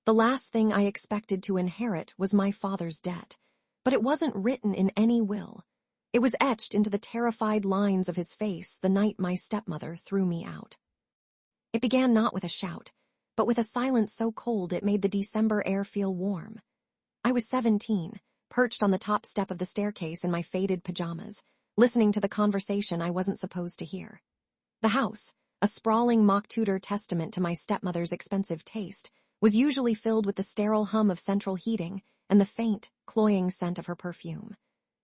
The last thing I expected to inherit was my father's debt, but it wasn't written in any will. It was etched into the terrified lines of his face the night my stepmother threw me out. It began not with a shout, but with a silence so cold it made the December air feel warm. I was 17, perched on the top step of the staircase in my faded pajamas, listening to the conversation I wasn't supposed to hear. The house, a sprawling mock Tudor testament to my stepmother's expensive taste, was usually filled with the sterile hum of central heating and the faint, cloying scent of her perfume.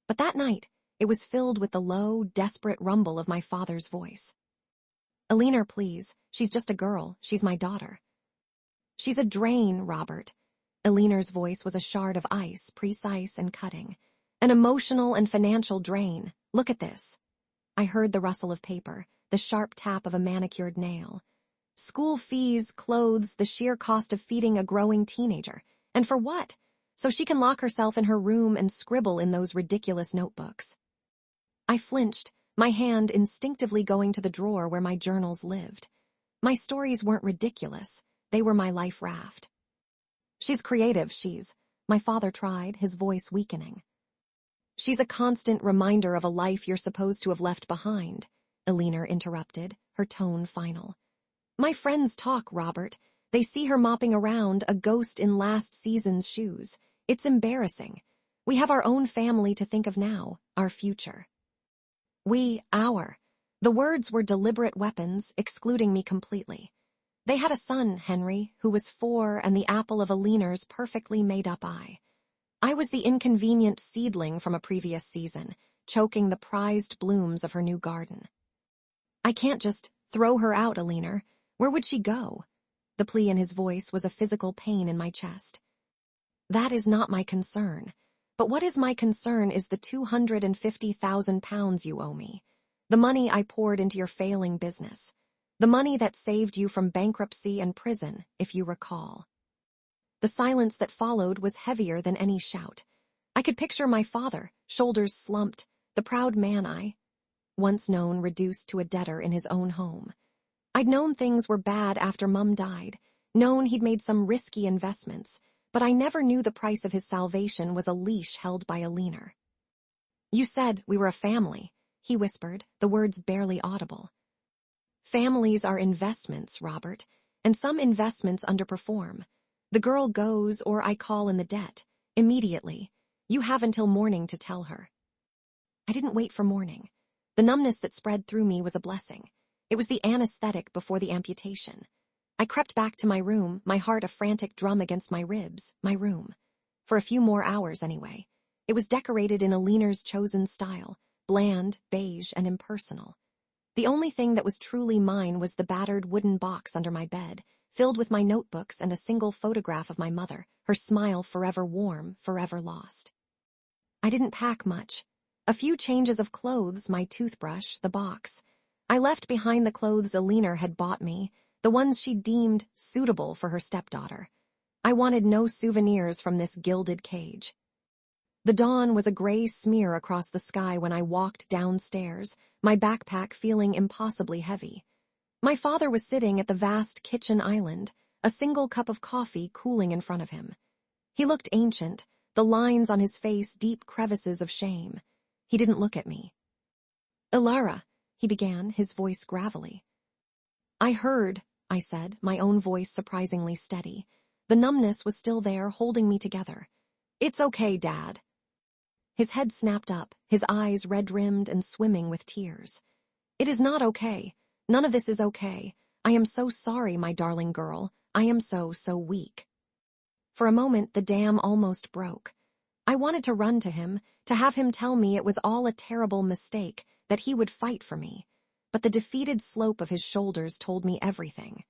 But that night, it was filled with the low, desperate rumble of my father's voice. "Alina, please. She's just a girl. She's my daughter." "She's a drain, Robert." Alina's voice was a shard of ice, precise and cutting. "An emotional and financial drain. Look at this." I heard the rustle of paper, the sharp tap of a manicured nail. School fees, clothes, the sheer cost of feeding a growing teenager. And for what? So she can lock herself in her room and scribble in those ridiculous notebooks. I flinched, my hand instinctively going to the drawer where my journals lived. My stories weren't ridiculous. They were my life raft. "She's creative, My father tried, his voice weakening. "She's a constant reminder of a life you're supposed to have left behind," Alina interrupted, her tone final. "My friends talk, Robert. They see her mopping around, a ghost in last season's shoes. It's embarrassing. We have our own family to think of now, our future." Our. The words were deliberate weapons, excluding me completely. They had a son, Henry, who was 4 and the apple of Alina's perfectly made-up eye. I was the inconvenient seedling from a previous season, choking the prized blooms of her new garden. "I can't just throw her out, Alina. Where would she go?" The plea in his voice was a physical pain in my chest. "That is not my concern. But what is my concern is the £250,000 you owe me. The money I poured into your failing business. The money that saved you from bankruptcy and prison, if you recall." The silence that followed was heavier than any shout. I could picture my father, shoulders slumped, the proud man once known, reduced to a debtor in his own home. I'd known things were bad after Mum died, known he'd made some risky investments, but I never knew the price of his salvation was a leash held by Alina. "You said we were a family," he whispered, the words barely audible. "Families are investments, Robert, and some investments underperform. The girl goes, or I call in the debt, immediately. You have until morning to tell her." I didn't wait for morning. The numbness that spread through me was a blessing. It was the anesthetic before the amputation. I crept back to my room, my heart a frantic drum against my ribs, my room. For a few more hours, anyway. It was decorated in Alina's chosen style, bland, beige, and impersonal. The only thing that was truly mine was the battered wooden box under my bed, filled with my notebooks and a single photograph of my mother, her smile forever warm, forever lost. I didn't pack much. A few changes of clothes, my toothbrush, the box. I left behind the clothes Alina had bought me, the ones she deemed suitable for her stepdaughter. I wanted no souvenirs from this gilded cage. The dawn was a gray smear across the sky when I walked downstairs, my backpack feeling impossibly heavy. My father was sitting at the vast kitchen island, a single cup of coffee cooling in front of him. He looked ancient, the lines on his face deep crevices of shame. He didn't look at me. "Ilara," he began, his voice gravelly. "I heard," I said, my own voice surprisingly steady. The numbness was still there, holding me together. "It's okay, Dad." His head snapped up, his eyes red-rimmed and swimming with tears. "It is not okay. None of this is okay. I am so sorry, my darling girl. I am so weak." For a moment, the dam almost broke. I wanted to run to him, to have him tell me it was all a terrible mistake, that he would fight for me. But the defeated slope of his shoulders told me everything.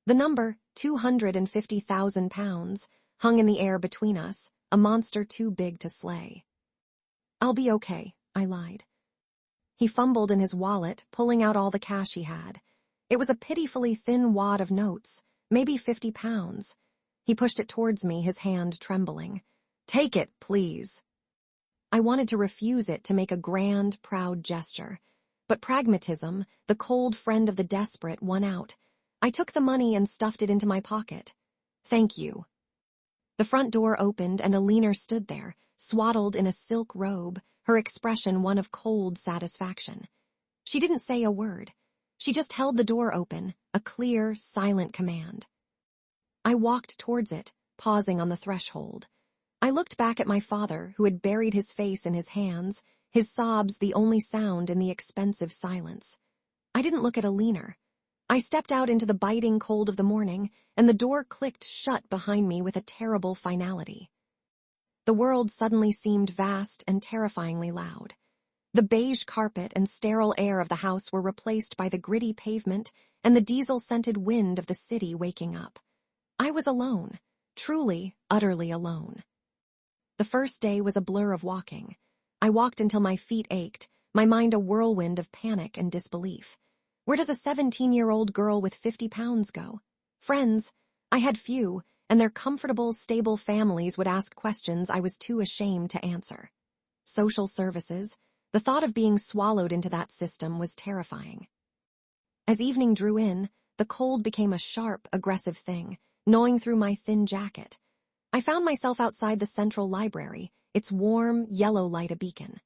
The number, £250,000, hung in the air between us, a monster too big to slay. "I'll be okay," I lied. He fumbled in his wallet, pulling out all the cash he had. It was a pitifully thin wad of notes, maybe £50. He pushed it towards me, his hand trembling. "Take it, please." I wanted to refuse it to make a grand, proud gesture. But pragmatism, the cold friend of the desperate, won out. I took the money and stuffed it into my pocket. "Thank you." The front door opened and Alina stood there, swaddled in a silk robe, her expression one of cold satisfaction. She didn't say a word. She just held the door open, a clear, silent command. I walked towards it, pausing on the threshold. I looked back at my father, who had buried his face in his hands, his sobs the only sound in the expensive silence. I didn't look at Alina. I stepped out into the biting cold of the morning, and the door clicked shut behind me with a terrible finality. The world suddenly seemed vast and terrifyingly loud. The beige carpet and sterile air of the house were replaced by the gritty pavement and the diesel-scented wind of the city waking up. I was alone, truly, utterly alone. The first day was a blur of walking. I walked until my feet ached, my mind a whirlwind of panic and disbelief. Where does a 17-year-old girl with 50 pounds go? Friends, I had few, and their comfortable, stable families would ask questions I was too ashamed to answer. Social services, the thought of being swallowed into that system was terrifying. As evening drew in, the cold became a sharp, aggressive thing, gnawing through my thin jacket. I found myself outside the central library, its warm, yellow light a beacon.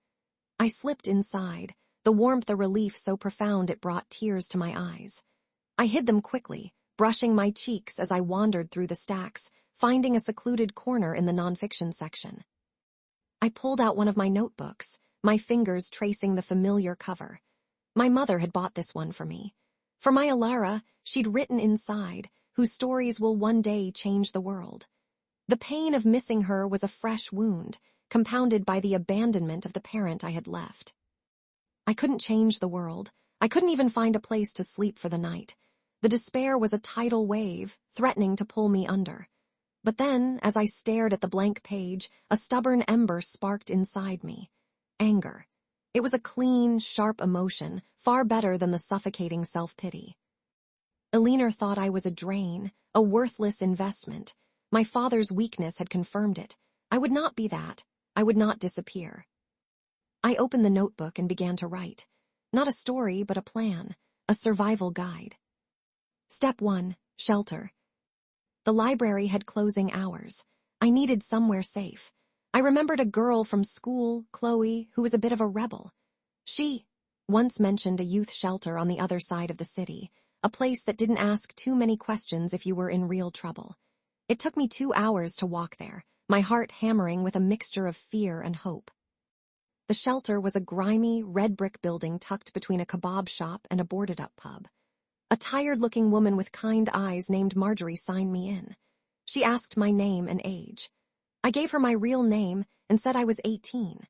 I slipped inside, the warmth a relief so profound it brought tears to my eyes. I hid them quickly, brushing my cheeks as I wandered through the stacks, finding a secluded corner in the nonfiction section. I pulled out one of my notebooks, my fingers tracing the familiar cover. My mother had bought this one for me. For my Alara, she'd written inside, whose stories will one day change the world. The pain of missing her was a fresh wound, compounded by the abandonment of the parent I had left. I couldn't change the world. I couldn't even find a place to sleep for the night. The despair was a tidal wave, threatening to pull me under. But then, as I stared at the blank page, a stubborn ember sparked inside me. Anger. It was a clean, sharp emotion, far better than the suffocating self-pity. Alina thought I was a drain, a worthless investment. My father's weakness had confirmed it. I would not be that. I would not disappear. I opened the notebook and began to write. Not a story, but a plan, a survival guide. Step 1, shelter. The library had closing hours. I needed somewhere safe. I remembered a girl from school, Chloe, who was a bit of a rebel. She once mentioned a youth shelter on the other side of the city, a place that didn't ask too many questions if you were in real trouble. It took me 2 hours to walk there, my heart hammering with a mixture of fear and hope. The shelter was a grimy, red-brick building tucked between a kebab shop and a boarded-up pub. A tired-looking woman with kind eyes named Marjorie signed me in. She asked my name and age. I gave her my real name and said I was 18.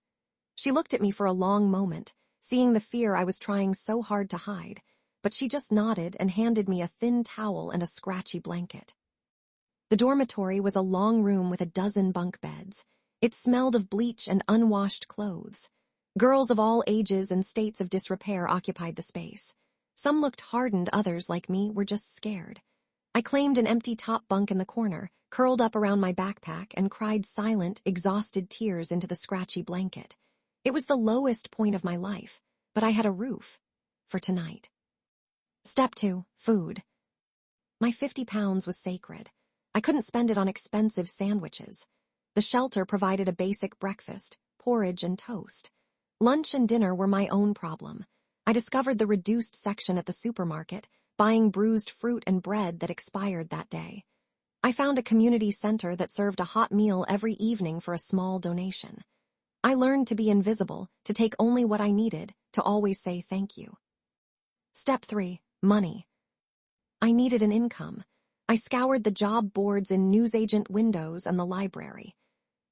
She looked at me for a long moment, seeing the fear I was trying so hard to hide, but she just nodded and handed me a thin towel and a scratchy blanket. The dormitory was a long room with a dozen bunk beds. It smelled of bleach and unwashed clothes. Girls of all ages and states of disrepair occupied the space. Some looked hardened, others, like me, were just scared. I claimed an empty top bunk in the corner, curled up around my backpack, and cried silent, exhausted tears into the scratchy blanket. It was the lowest point of my life, but I had a roof. For tonight. Step 2, food. My 50 pounds was sacred. I couldn't spend it on expensive sandwiches. The shelter provided a basic breakfast, porridge and toast. Lunch and dinner were my own problem. I discovered the reduced section at the supermarket, buying bruised fruit and bread that expired that day. I found a community center that served a hot meal every evening for a small donation. I learned to be invisible, to take only what I needed, to always say thank you. Step 3, money. I needed an income. I scoured the job boards in newsagent windows and the library.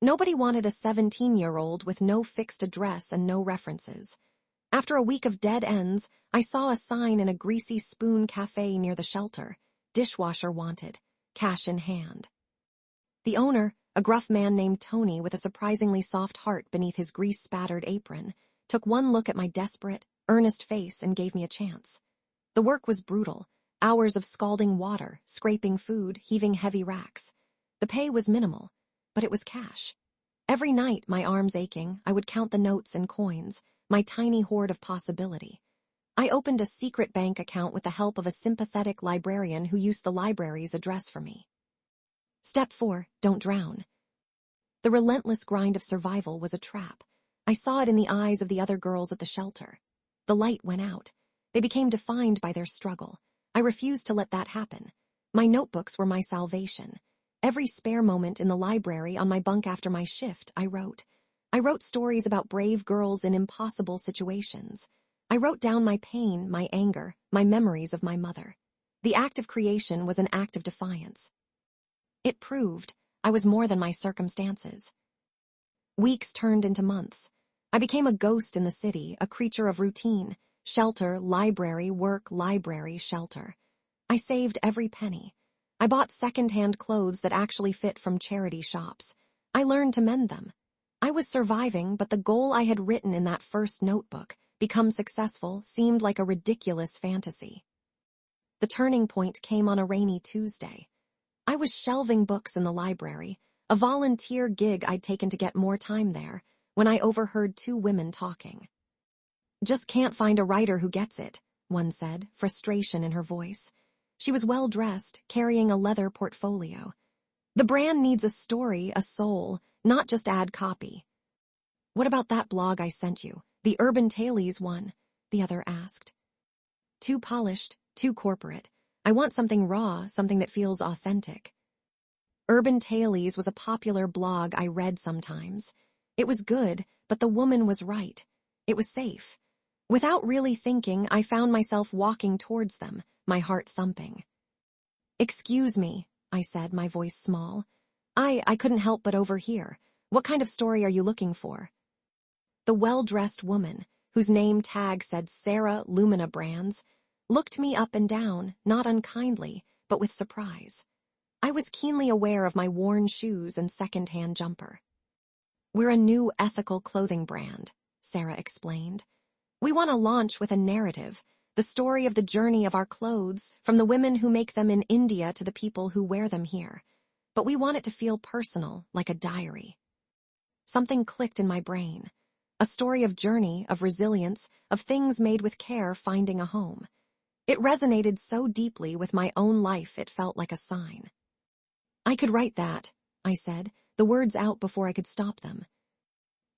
Nobody wanted a 17-year-old with no fixed address and no references. After a week of dead ends, I saw a sign in a greasy spoon cafe near the shelter. Dishwasher wanted. Cash in hand. The owner, a gruff man named Tony with a surprisingly soft heart beneath his grease-spattered apron, took one look at my desperate, earnest face and gave me a chance. The work was brutal. Hours of scalding water, scraping food, heaving heavy racks. The pay was minimal, but it was cash. Every night, my arms aching, I would count the notes and coins, my tiny hoard of possibility. I opened a secret bank account with the help of a sympathetic librarian who used the library's address for me. Step 4, don't drown. The relentless grind of survival was a trap. I saw it in the eyes of the other girls at the shelter. The light went out. They became defined by their struggle. I refused to let that happen. My notebooks were my salvation. Every spare moment in the library on my bunk after my shift, I wrote. I wrote stories about brave girls in impossible situations. I wrote down my pain, my anger, my memories of my mother. The act of creation was an act of defiance. It proved I was more than my circumstances. Weeks turned into months. I became a ghost in the city, a creature of routine. Shelter, library, work, library, shelter. I saved every penny. I bought second-hand clothes that actually fit from charity shops. I learned to mend them. I was surviving, but the goal I had written in that first notebook, become successful, seemed like a ridiculous fantasy. The turning point came on a rainy Tuesday. I was shelving books in the library, a volunteer gig I'd taken to get more time there, when I overheard two women talking. "Just can't find a writer who gets it," one said, frustration in her voice. She was well-dressed, carrying a leather portfolio. "The brand needs a story, a soul, not just ad copy." "What about that blog I sent you, the Urban Tales one?" the other asked. "Too polished, too corporate. I want something raw, something that feels authentic." Urban Tales was a popular blog I read sometimes. It was good, but the woman was right. It was safe. Without really thinking, I found myself walking towards them, my heart thumping. "Excuse me," I said, my voice small. I couldn't help but overhear. "What kind of story are you looking for?" The well-dressed woman, whose name tag said Sarah Lumina Brands, looked me up and down, not unkindly, but with surprise. I was keenly aware of my worn shoes and second-hand jumper. "We're a new ethical clothing brand," Sarah explained. "We want to launch with a narrative, the story of the journey of our clothes, from the women who make them in India to the people who wear them here. But we want it to feel personal, like a diary." Something clicked in my brain. A story of journey, of resilience, of things made with care finding a home. It resonated so deeply with my own life it felt like a sign. "I could write that," I said, the words out before I could stop them.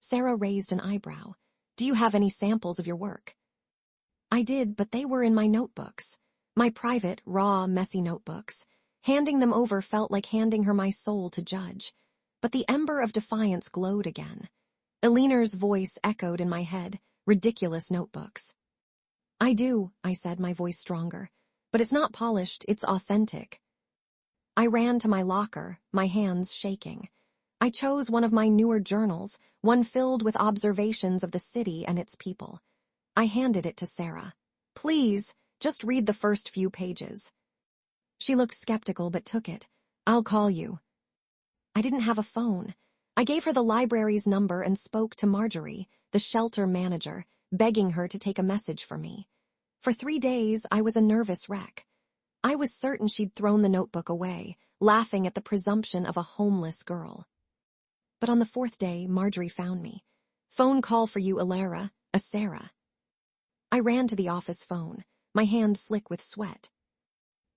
Sarah raised an eyebrow. "Do you have any samples of your work?" I did, but they were in my notebooks. My private, raw, messy notebooks. Handing them over felt like handing her my soul to judge. But the ember of defiance glowed again. Eleanor's voice echoed in my head, ridiculous notebooks. "I do," I said, my voice stronger. "But it's not polished, it's authentic." I ran to my locker, my hands shaking. I chose one of my newer journals, one filled with observations of the city and its people. I handed it to Sarah. "Please, just read the first few pages." She looked skeptical but took it. "I'll call you." I didn't have a phone. I gave her the library's number and spoke to Marjorie, the shelter manager, begging her to take a message for me. For 3 days, I was a nervous wreck. I was certain she'd thrown the notebook away, laughing at the presumption of a homeless girl. But on the 4th day, Marjorie found me. "Phone call for you, Alara, a Sarah." I ran to the office phone, my hand slick with sweat.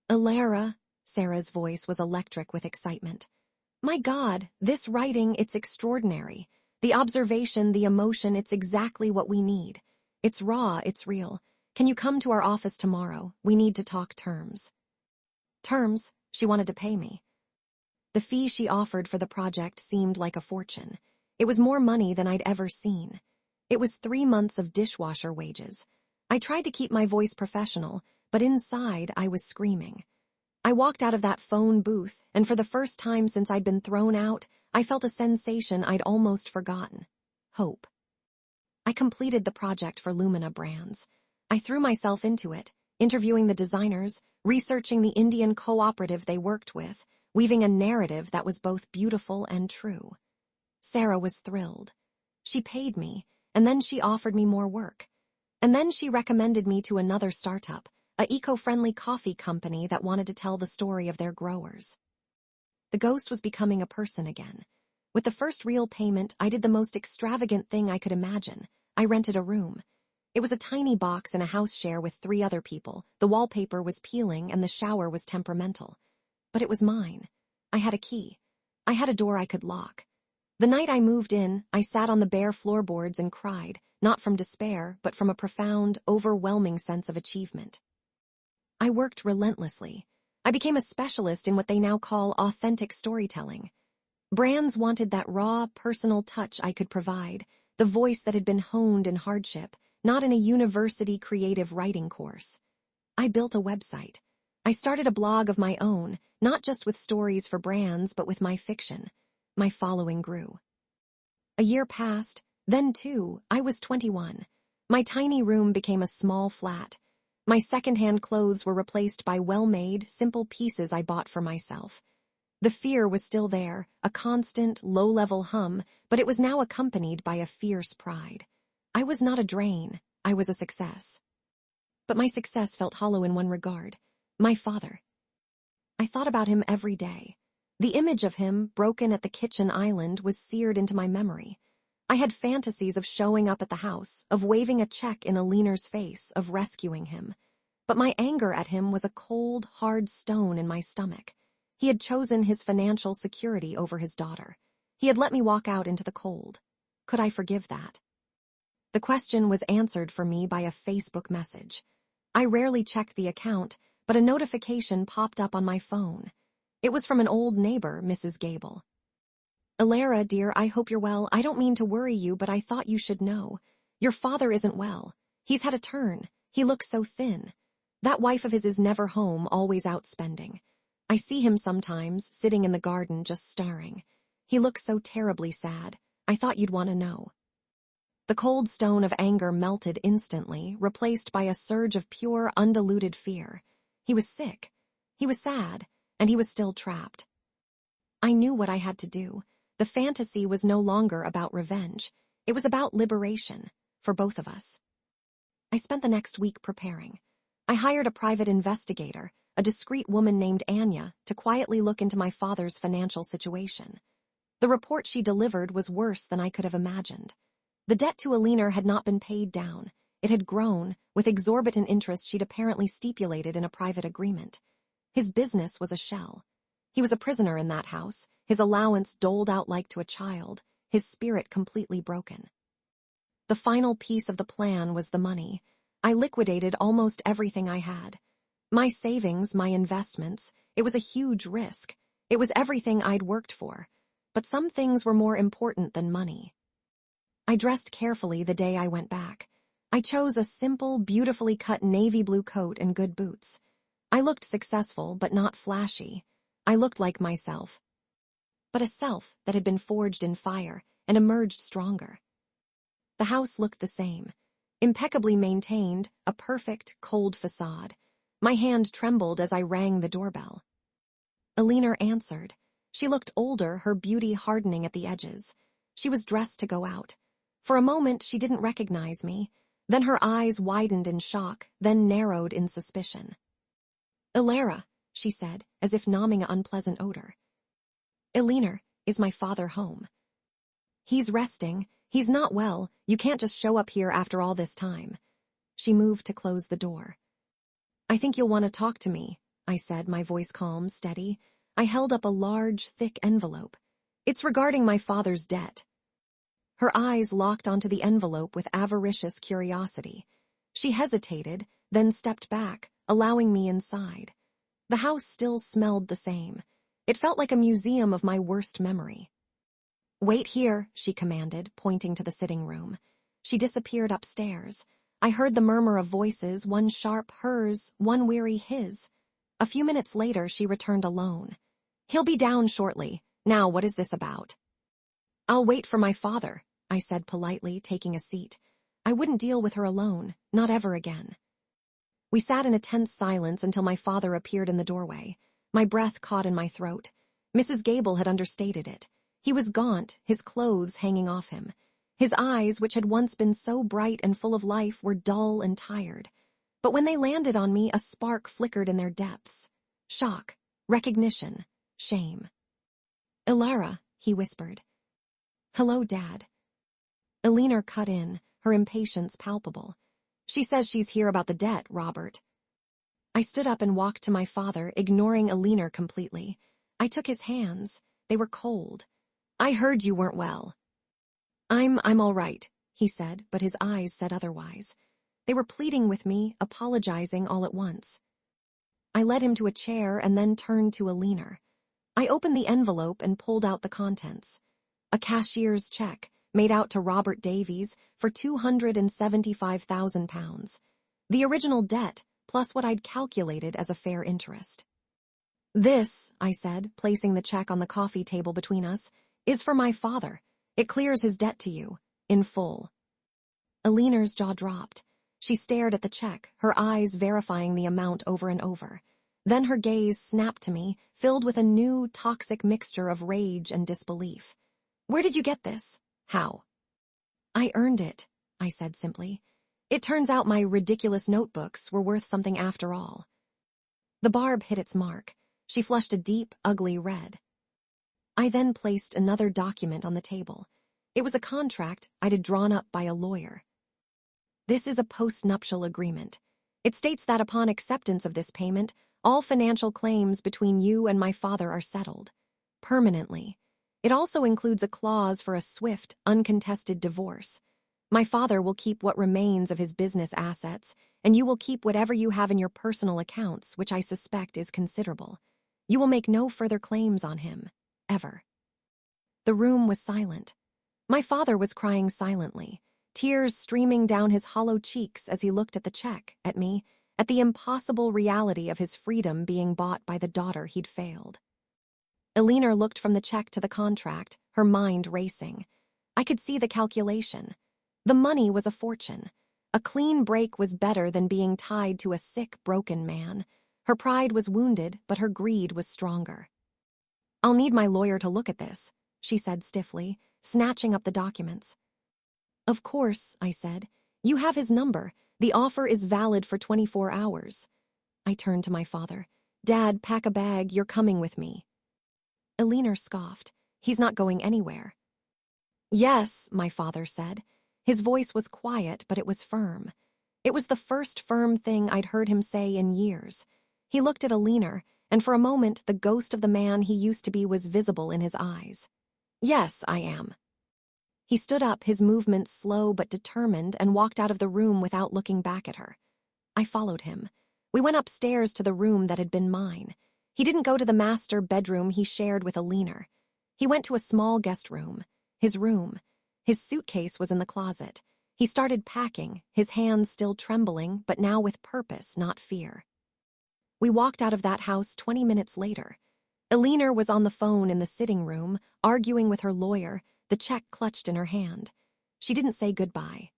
"Alara," Sarah's voice was electric with excitement. "My God, this writing, it's extraordinary. The observation, the emotion, it's exactly what we need. It's raw, it's real. Can you come to our office tomorrow? We need to talk terms." Terms? She wanted to pay me. The fee she offered for the project seemed like a fortune. It was more money than I'd ever seen. It was 3 months of dishwasher wages. I tried to keep my voice professional, but inside I was screaming. I walked out of that phone booth, and for the first time since I'd been thrown out, I felt a sensation I'd almost forgotten. Hope. I completed the project for Lumina Brands. I threw myself into it, interviewing the designers, researching the Indian cooperative they worked with, weaving a narrative that was both beautiful and true. Sarah was thrilled. She paid me, and then she offered me more work. And then she recommended me to another startup, a eco-friendly coffee company that wanted to tell the story of their growers. The ghost was becoming a person again. With the first real payment, I did the most extravagant thing I could imagine. I rented a room. It was a tiny box in a house share with 3 other people. The wallpaper was peeling and the shower was temperamental. But it was mine. I had a key. I had a door I could lock. The night I moved in, I sat on the bare floorboards and cried, not from despair, but from a profound, overwhelming sense of achievement. I worked relentlessly. I became a specialist in what they now call authentic storytelling. Brands wanted that raw, personal touch I could provide, the voice that had been honed in hardship, not in a university creative writing course. I built a website. I started a blog of my own, not just with stories for brands, but with my fiction. My following grew. A year passed, then too, I was 21. My tiny room became a small flat. My secondhand clothes were replaced by well-made, simple pieces I bought for myself. The fear was still there, a constant, low-level hum, but it was now accompanied by a fierce pride. I was not a drain, I was a success. But my success felt hollow in one regard: my father. I thought about him every day. The image of him, broken at the kitchen island, was seared into my memory. I had fantasies of showing up at the house, of waving a check in Aliner's face, of rescuing him. But my anger at him was a cold, hard stone in my stomach. He had chosen his financial security over his daughter. He had let me walk out into the cold. Could I forgive that? The question was answered for me by a Facebook message. I rarely checked the account, but a notification popped up on my phone. It was from an old neighbor, Mrs. Gable. "Alara, dear, I hope you're well. I don't mean to worry you, but I thought you should know. Your father isn't well. He's had a turn. He looks so thin. That wife of his is never home, always out spending. I see him sometimes, sitting in the garden just staring. He looks so terribly sad. I thought you'd want to know." The cold stone of anger melted instantly, replaced by a surge of pure, undiluted fear. He was sick. He was sad, and he was still trapped. I knew what I had to do. The fantasy was no longer about revenge. It was about liberation, for both of us. I spent the next week preparing. I hired a private investigator, a discreet woman named Anya, to quietly look into my father's financial situation. The report she delivered was worse than I could have imagined. The debt to Aliner had not been paid down. It had grown, with exorbitant interest she'd apparently stipulated in a private agreement. His business was a shell. He was a prisoner in that house, his allowance doled out like to a child, his spirit completely broken. The final piece of the plan was the money. I liquidated almost everything I had. My savings, my investments, it was a huge risk. It was everything I'd worked for. But some things were more important than money. I dressed carefully the day I went back. I chose a simple, beautifully cut navy blue coat and good boots. I looked successful, but not flashy. I looked like myself. But a self that had been forged in fire and emerged stronger. The house looked the same. Impeccably maintained, a perfect, cold facade. My hand trembled as I rang the doorbell. Aliner answered. She looked older, her beauty hardening at the edges. She was dressed to go out. For a moment, she didn't recognize me. Then her eyes widened in shock, then narrowed in suspicion. "Alara," she said, as if numbing an unpleasant odor. "Aliner, is my father home?" "He's resting. He's not well. You can't just show up here after all this time." She moved to close the door. "I think you'll want to talk to me," I said, my voice calm, steady. I held up a large, thick envelope. "It's regarding my father's debt." Her eyes locked onto the envelope with avaricious curiosity. She hesitated, then stepped back, allowing me inside. The house still smelled the same. It felt like a museum of my worst memory. "Wait here," she commanded, pointing to the sitting room. She disappeared upstairs. I heard the murmur of voices, one sharp hers, one weary his. A few minutes later, she returned alone. "He'll be down shortly. Now, what is this about?" "I'll wait for my father," I said politely, taking a seat. I wouldn't deal with her alone, not ever again. We sat in a tense silence until my father appeared in the doorway. My breath caught in my throat. Mrs. Gable had understated it. He was gaunt, his clothes hanging off him. His eyes, which had once been so bright and full of life, were dull and tired. But when they landed on me, a spark flickered in their depths. Shock, recognition, shame. "Alara," he whispered. "Hello, Dad." Aliner cut in, her impatience palpable. "She says she's here about the debt, Robert." I stood up and walked to my father, ignoring Aliner completely. I took his hands. They were cold. I heard you weren't well. I'm all right, he said, but his eyes said otherwise. They were pleading with me, apologizing all at once. I led him to a chair and then turned to Alina. I opened the envelope and pulled out the contents. A cashier's check, made out to Robert Davies for £275,000. The original debt, plus what I'd calculated as a fair interest. This, I said, placing the check on the coffee table between us, is for my father. It clears his debt to you, in full. Alina's jaw dropped. She stared at the check, her eyes verifying the amount over and over. Then her gaze snapped to me, filled with a new, toxic mixture of rage and disbelief. Where did you get this? How? I earned it, I said simply. It turns out my ridiculous notebooks were worth something after all. The barb hit its mark. She flushed a deep, ugly red. I then placed another document on the table. It was a contract I'd had drawn up by a lawyer. This is a post-nuptial agreement. It states that upon acceptance of this payment, all financial claims between you and my father are settled. Permanently. It also includes a clause for a swift, uncontested divorce. My father will keep what remains of his business assets, and you will keep whatever you have in your personal accounts, which I suspect is considerable. You will make no further claims on him, ever. The room was silent. My father was crying silently, tears streaming down his hollow cheeks as he looked at the check, at me, at the impossible reality of his freedom being bought by the daughter he'd failed. Alina looked from the check to the contract, her mind racing. I could see the calculation. The money was a fortune. A clean break was better than being tied to a sick, broken man. Her pride was wounded, but her greed was stronger. I'll need my lawyer to look at this, she said stiffly, snatching up the documents. Of course, I said. You have his number. The offer is valid for 24 hours. I turned to my father. Dad, pack a bag. You're coming with me. Alina scoffed. He's not going anywhere. Yes, my father said. His voice was quiet, but it was firm. It was the first firm thing I'd heard him say in years. He looked at Alina, and for a moment the ghost of the man he used to be was visible in his eyes. Yes, I am. He stood up, his movements slow but determined, and walked out of the room without looking back at her. I followed him. We went upstairs to the room that had been mine. He didn't go to the master bedroom he shared with Alina. He went to a small guest room. His room. His suitcase was in the closet. He started packing, his hands still trembling, but now with purpose, not fear. We walked out of that house 20 minutes later. Alina was on the phone in the sitting room, arguing with her lawyer, the check clutched in her hand. She didn't say goodbye.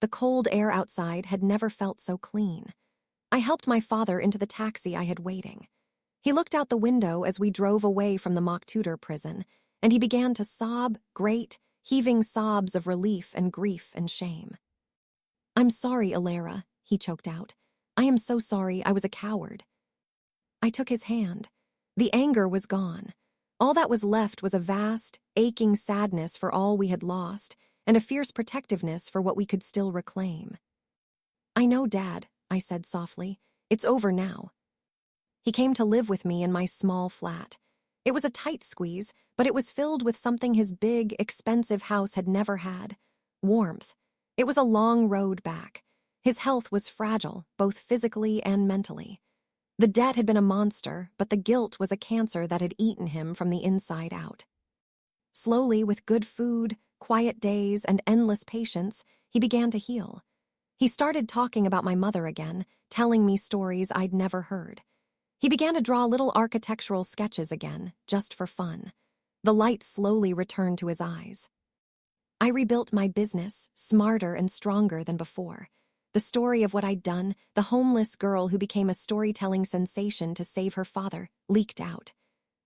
The cold air outside had never felt so clean. I helped my father into the taxi I had waiting. He looked out the window as we drove away from the mock tutor prison, and he began to sob, great, heaving sobs of relief and grief and shame. I'm sorry, Alara, he choked out. I am so sorry. I was a coward. I took his hand. The anger was gone. All that was left was a vast, aching sadness for all we had lost, and a fierce protectiveness for what we could still reclaim. I know, Dad, I said softly. It's over now. He came to live with me in my small flat. It was a tight squeeze, but it was filled with something his big, expensive house had never had: warmth. It was a long road back. His health was fragile, both physically and mentally. The debt had been a monster, but the guilt was a cancer that had eaten him from the inside out. Slowly, with good food, quiet days, and endless patience, he began to heal. He started talking about my mother again, telling me stories I'd never heard. He began to draw little architectural sketches again, just for fun. The light slowly returned to his eyes. I rebuilt my business, smarter and stronger than before. The story of what I'd done, the homeless girl who became a storytelling sensation to save her father, leaked out.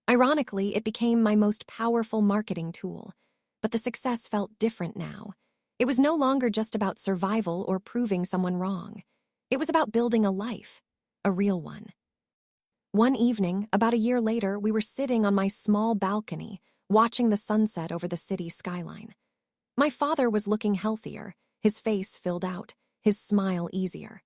Ironically, it became my most powerful marketing tool. But the success felt different now. It was no longer just about survival or proving someone wrong. It was about building a life, a real one. One evening, about a year later, we were sitting on my small balcony, watching the sunset over the city skyline. My father was looking healthier, his face filled out, his smile easier.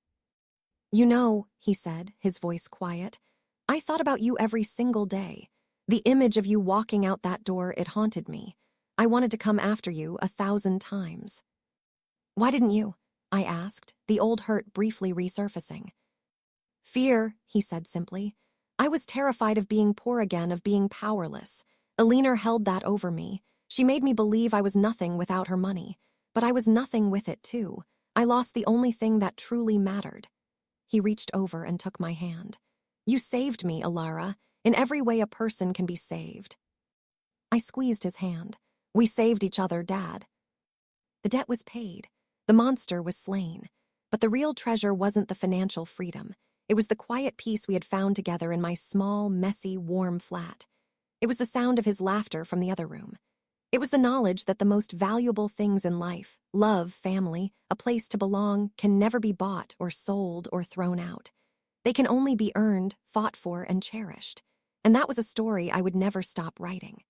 You know, he said, his voice quiet, I thought about you every single day. The image of you walking out that door, it haunted me. I wanted to come after you 1,000 times. Why didn't you? I asked, the old hurt briefly resurfacing. Fear, he said simply. I was terrified of being poor again, of being powerless. Elinor held that over me. She made me believe I was nothing without her money. But I was nothing with it, too. I lost the only thing that truly mattered. He reached over and took my hand. You saved me, Alara. In every way a person can be saved. I squeezed his hand. We saved each other, Dad. The debt was paid. The monster was slain. But the real treasure wasn't the financial freedom. It was the quiet peace we had found together in my small, messy, warm flat. It was the sound of his laughter from the other room. It was the knowledge that the most valuable things in life, love, family, a place to belong, can never be bought or sold or thrown out. They can only be earned, fought for, and cherished. And that was a story I would never stop writing.